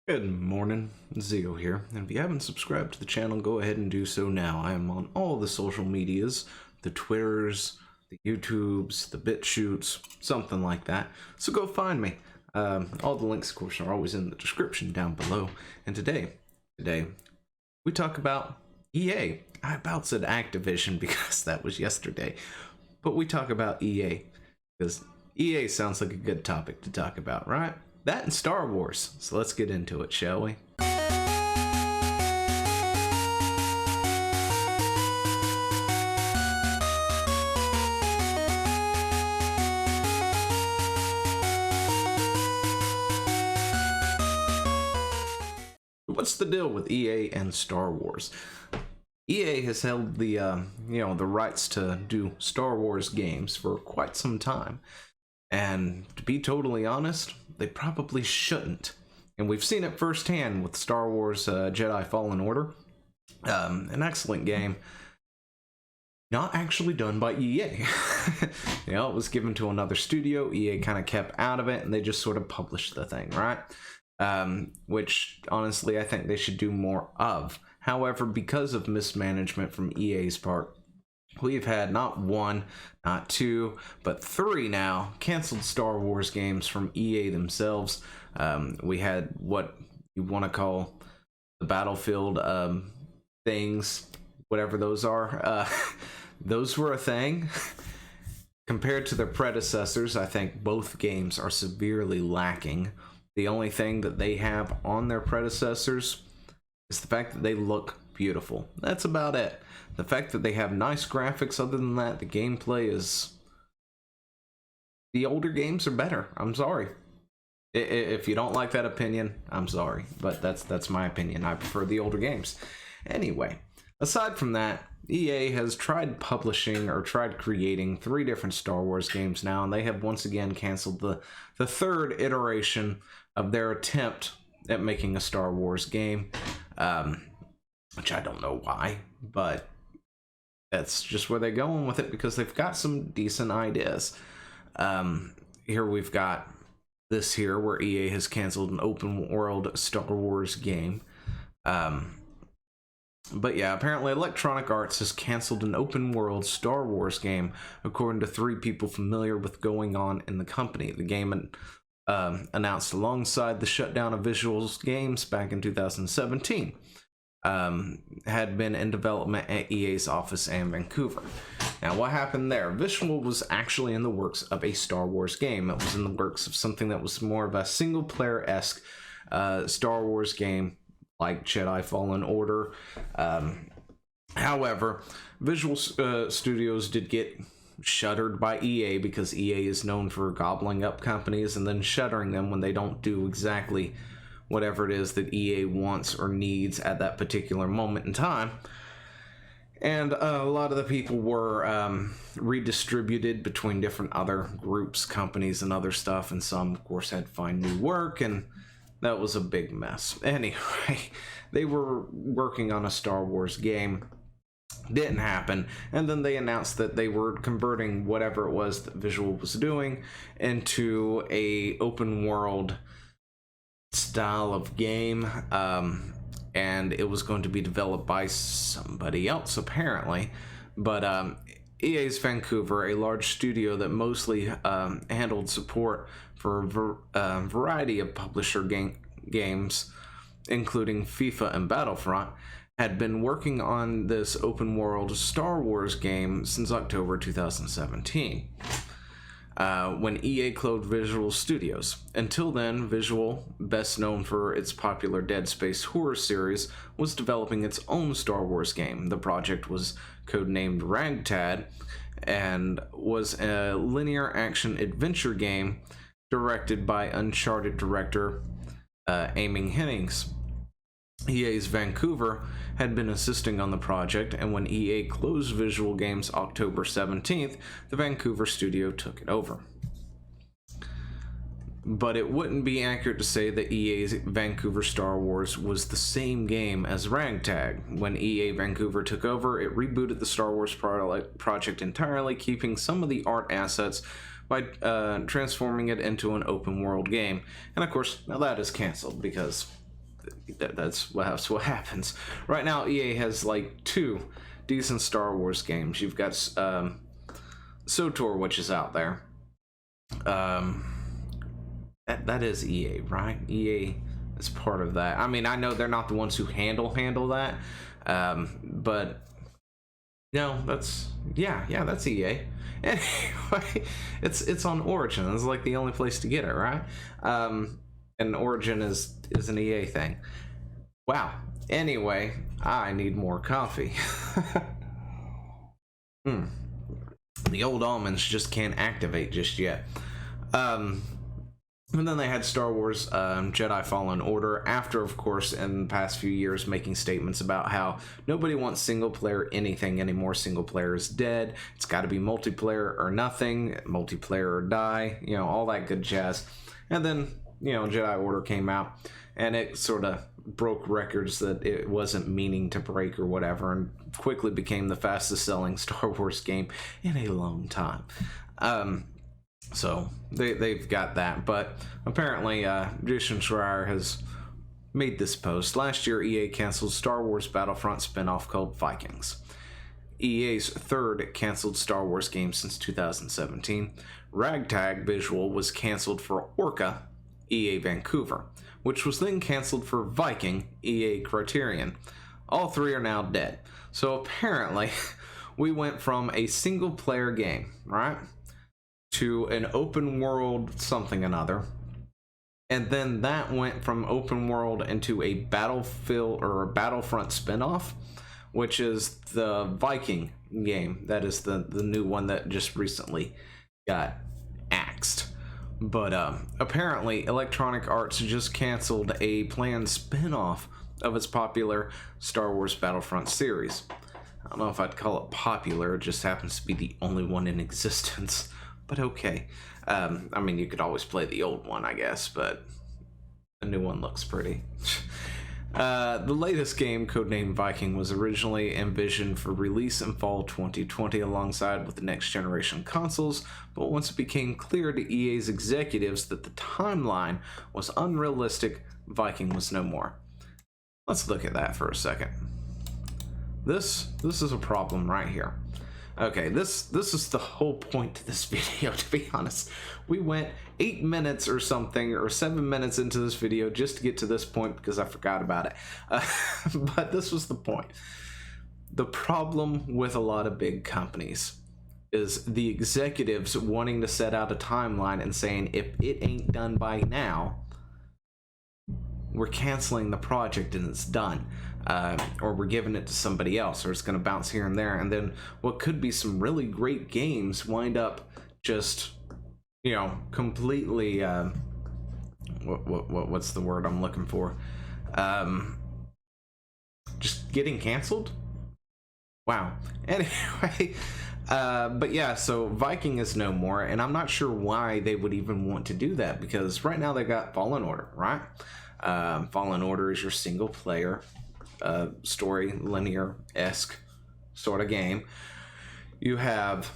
Good morning, Zio here, and if you haven't subscribed to the channel, go ahead and do so now. I am on all the social medias, the Twitters, the YouTubes, the BitChutes, something like that, so go find me. All the links, of course, are always in the description down below, and today, we talk about EA. I about said Activision because that was yesterday, but we talk about EA, because EA sounds like a good topic to talk about, right? That and Star Wars. So let's get into it, shall we? What's the deal with EA and Star Wars? EA has held the the rights to do Star Wars games for quite some time. And to be totally honest, they probably shouldn't. And we've seen it firsthand with Star Wars Jedi Fallen Order. An excellent game. Not actually done by EA. It was given to another studio. EA kind of kept out of it, and they just sort of published the thing, right? Which, honestly, I think they should do more of. However, because of mismanagement from EA's part, we've had not one, not two, but three now canceled Star Wars games from EA themselves. We had what you want to call the Battlefield things, whatever those are. Those were a thing. Compared to their predecessors, I think both games are severely lacking. The only thing that they have on their predecessors is the fact that they look beautiful. That's about it. The fact that they have nice graphics, other than that, the gameplay is... The older games are better. I'm sorry. If you don't like that opinion, I'm sorry. But that's my opinion. I prefer the older games. Anyway, aside from that, EA has tried publishing or tried creating 3 different Star Wars games now, and they have once again canceled the third iteration of their attempt at making a Star Wars game. Which I don't know why, but that's just where they're going with it, because they've got some decent ideas. Here we've got this here where EA has canceled an open world Star Wars game. But yeah, apparently Electronic Arts has canceled an open world Star Wars game, according to 3 people familiar with going on in the company. The game announced alongside the shutdown of Visual's games back in 2017. Had been in development at EA's office in Vancouver. Now, what happened there? Visual was actually in the works of a Star Wars game. It was in the works of something that was more of a single-player-esque Star Wars game, like Jedi Fallen Order. However, Visual Studios did get shuttered by EA, because EA is known for gobbling up companies and then shuttering them when they don't do exactly whatever it is that EA wants or needs at that particular moment in time. And a lot of the people were redistributed between different other groups, companies, and other stuff, and some, of course, had to find new work, and that was a big mess. Anyway, they were working on a Star Wars game. Didn't happen, and then they announced that they were converting whatever it was that Visual was doing into a open world style of game, and it was going to be developed by somebody else apparently, but EA's Vancouver, a large studio that mostly handled support for a variety of publisher games, including FIFA and Battlefront, had been working on this open world Star Wars game since October 2017. When EA closed Visual Studios. Until then, Visual, best known for its popular Dead Space horror series, was developing its own Star Wars game. The project was codenamed Ragtag and was a linear action adventure game directed by Uncharted director Amy Hennings. EA's Vancouver had been assisting on the project, and when EA closed Visual Games October 17th, the Vancouver studio took it over. But it wouldn't be accurate to say that EA's Vancouver Star Wars was the same game as Ragtag. When EA Vancouver took over, it rebooted the Star Wars project entirely, keeping some of the art assets by transforming it into an open world game. And of course, now that is canceled because that's what happens. Right now, EA has like 2 decent Star Wars games. You've got SOTOR, which is out there. That is EA, right? EA is part of that. I mean, I know they're not the ones who handle that, but no, that's that's EA. Anyway, it's on Origin. It's like the only place to get it, right? And Origin is an EA thing. Wow. Anyway, I need more coffee. The old almonds just can't activate just yet. And then they had Star Wars Jedi Fallen Order, after, of course, in the past few years making statements about how nobody wants single-player anything anymore. Single-player is dead. It's got to be multiplayer or nothing. Multiplayer or die. You know, all that good jazz. And then, you know, Jedi Order came out, and it sort of broke records that it wasn't meaning to break or whatever, and quickly became the fastest-selling Star Wars game in a long time. So they've got that, but apparently Jason Schreier has made this post. Last year, EA canceled Star Wars Battlefront spin-off called Vikings. EA's 3rd canceled Star Wars game since 2017. Ragtag Visual was canceled for Orca, EA Vancouver, which was then canceled for Viking, EA Criterion. All 3 are now dead. So apparently, we went from a single-player game, right, to an open world something another, and then that went from open world into a Battlefield or a Battlefront spinoff, which is the Viking game. That is the new one that just recently got axed. But apparently Electronic Arts just canceled a planned spinoff of its popular Star Wars Battlefront series. I don't know if I'd call it popular, it just happens to be the only one in existence. But okay. I mean, you could always play the old one, I guess, but the new one looks pretty. The latest game, codenamed Viking, was originally envisioned for release in fall 2020 alongside with the next generation consoles, but once it became clear to EA's executives that the timeline was unrealistic, Viking was no more. Let's look at that for a second. This is a problem right here. Okay, this is the whole point to this video, to be honest. We went 8 minutes or something, or 7 minutes into this video just to get to this point because I forgot about it. But this was the point. The problem with a lot of big companies is the executives wanting to set out a timeline and saying, if it ain't done by now, we're canceling the project and it's done. Or we're giving it to somebody else, or it's going to bounce here and there, and then what could be some really great games wind up just, you know, completely what's the word I'm looking for? Just getting canceled? Wow. Anyway, but yeah, so Viking is no more, and I'm not sure why they would even want to do that, because right now they got Fallen Order, right? Fallen Order is your single player story, linear-esque sort of game. You have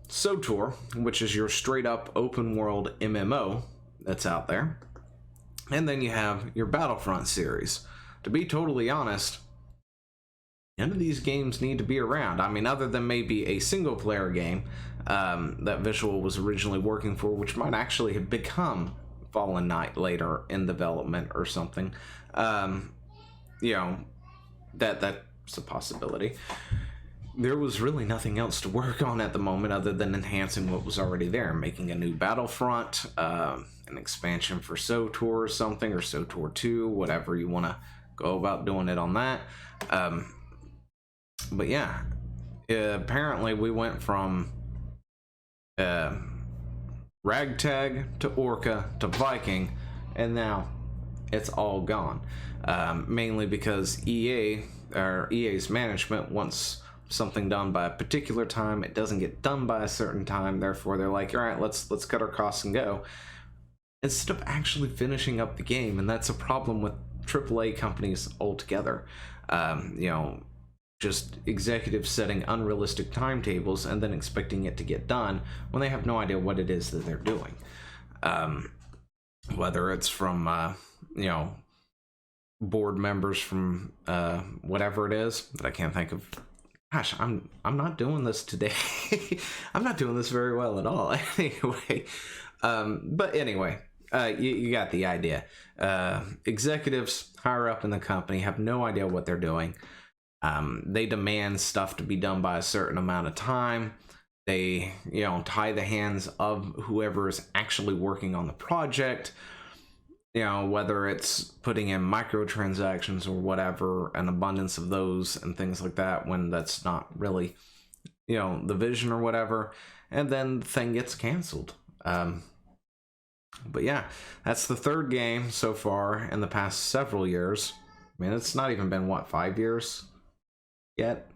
SOTOR, which is your straight-up open-world MMO that's out there. And then you have your Battlefront series. To be totally honest, none of these games need to be around. I mean, other than maybe a single-player game that Visual was originally working for, which might actually have become Fallen Knight later in development or something. You know, that's a possibility. There was really nothing else to work on at the moment other than enhancing what was already there, making a new Battlefront, an expansion for SOTOR or something, or SOTOR 2, whatever you want to go about doing it on that. But yeah, apparently we went from Ragtag to Orca to Viking, and now it's all gone. Mainly because EA's management wants something done by a particular time. It doesn't get done by a certain time, therefore they're like, all right, let's cut our costs and go, instead of actually finishing up the game. And that's a problem with AAA companies altogether. You know, just executives setting unrealistic timetables and then expecting it to get done when they have no idea what it is that they're doing. Whether it's from you know, board members from whatever it is that I can't think of. Gosh, I'm not doing this today. I'm not doing this very well at all. Anyway, but anyway, you got the idea. Executives higher up in the company have no idea what they're doing. They demand stuff to be done by a certain amount of time. They, tie the hands of whoever is actually working on the project. Whether it's putting in microtransactions or whatever, an abundance of those and things like that, when that's not really, the vision or whatever, and then the thing gets canceled. But yeah, that's the third game so far in the past several years. I mean, it's not even been, 5 years yet?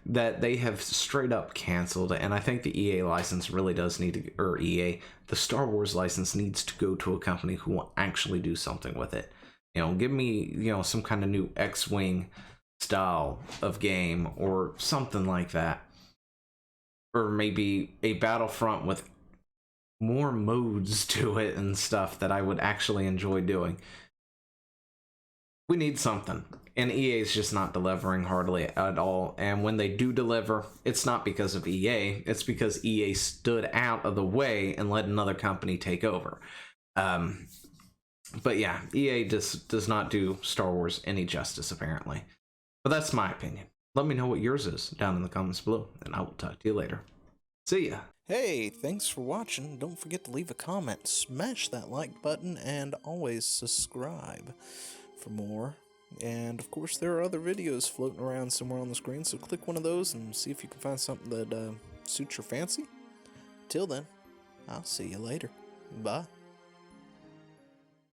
That they have straight up canceled, and I think the EA license really does need to, or EA, the Star Wars license needs to go to a company who will actually do something with it. Give me, some kind of new X-Wing style of game or something like that. Or maybe a Battlefront with more modes to it and stuff that I would actually enjoy doing. We need something. And EA is just not delivering hardly at all. And when they do deliver, it's not because of EA. It's because EA stood out of the way and let another company take over. But yeah, EA just does not do Star Wars any justice, apparently. But that's my opinion. Let me know what yours is down in the comments below, and I will talk to you later. See ya. Hey, thanks for watching. Don't forget to leave a comment, smash that like button, and always subscribe for more. And of course, there are other videos floating around somewhere on the screen, so click one of those and see if you can find something that suits your fancy. Till then, I'll see you later. Bye.